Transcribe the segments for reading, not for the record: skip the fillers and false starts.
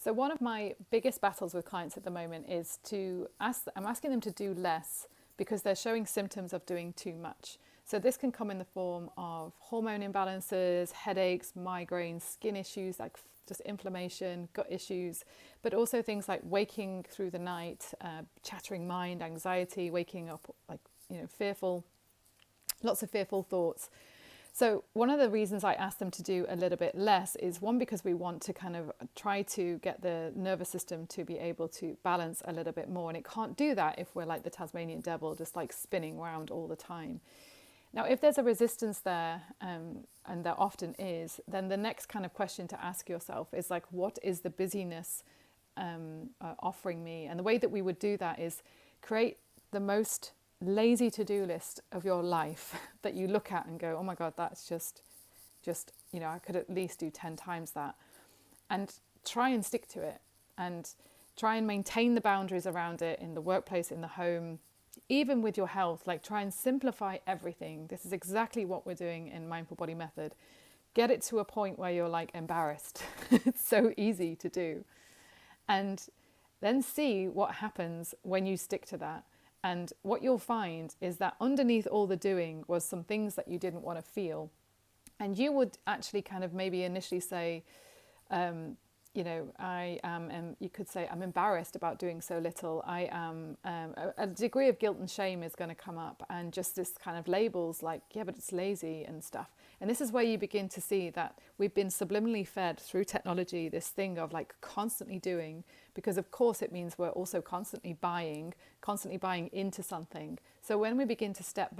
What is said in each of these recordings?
So one of my biggest battles with clients at the moment is I'm asking them to do less because they're showing symptoms of doing too much. So this can come in the form of hormone imbalances, headaches, migraines, skin issues like just inflammation, gut issues, but also things like waking through the night, chattering mind, anxiety, waking up fearful, lots of fearful thoughts. So one of the reasons I ask them to do a little bit less is one, because we want to kind of try to get the nervous system to be able to balance a little bit more. And it can't do that if we're like the Tasmanian devil, just like spinning around all the time. Now, if there's a resistance there, and there often is, then the next kind of question to ask yourself is like, what is the busyness offering me? And the way that we would do that is create the most lazy to-do list of your life that you look at and go, oh my God, that's just, I could at least do 10 times that. And try and stick to it and try and maintain the boundaries around it in the workplace, in the home, even with your health. Like, try and simplify everything. This is exactly what we're doing in Mindful Body Method. Get it to a point where you're like embarrassed. It's so easy to do. And then see what happens when you stick to that. And what you'll find is that underneath all the doing was some things that you didn't want to feel. And you would actually kind of maybe initially say, you could say, I'm embarrassed about doing so little. I am, a degree of guilt and shame is going to come up, and just this kind of labels like, yeah, but it's lazy and stuff. And this is where you begin to see that we've been subliminally fed through technology, this thing of like constantly doing, because of course it means we're also constantly buying into something. So when we begin to step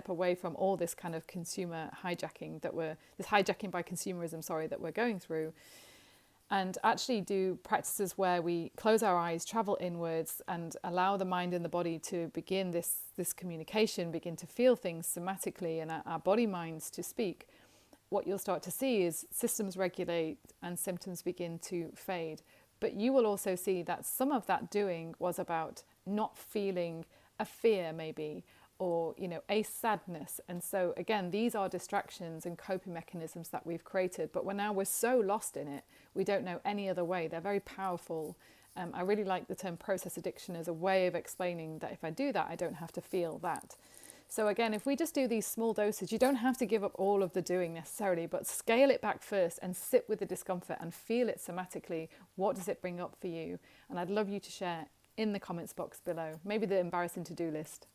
away from all this kind of consumer hijacking this hijacking by consumerism, that we're going through, and actually do practices where we close our eyes, travel inwards, and allow the mind and the body to begin this communication, begin to feel things somatically, and our body minds to speak, what you'll start to see is systems regulate and symptoms begin to fade. But you will also see that some of that doing was about not feeling a fear maybe, or a sadness. And so again, these are distractions and coping mechanisms that we've created, but we're so lost in it, we don't know any other way. They're very powerful. I really like the term process addiction as a way of explaining that if I do that, I don't have to feel that. So again, if we just do these small doses, you don't have to give up all of the doing necessarily, but scale it back first and sit with the discomfort and feel it somatically. What does it bring up for you? And I'd love you to share in the comments box below, maybe the embarrassing to-do list.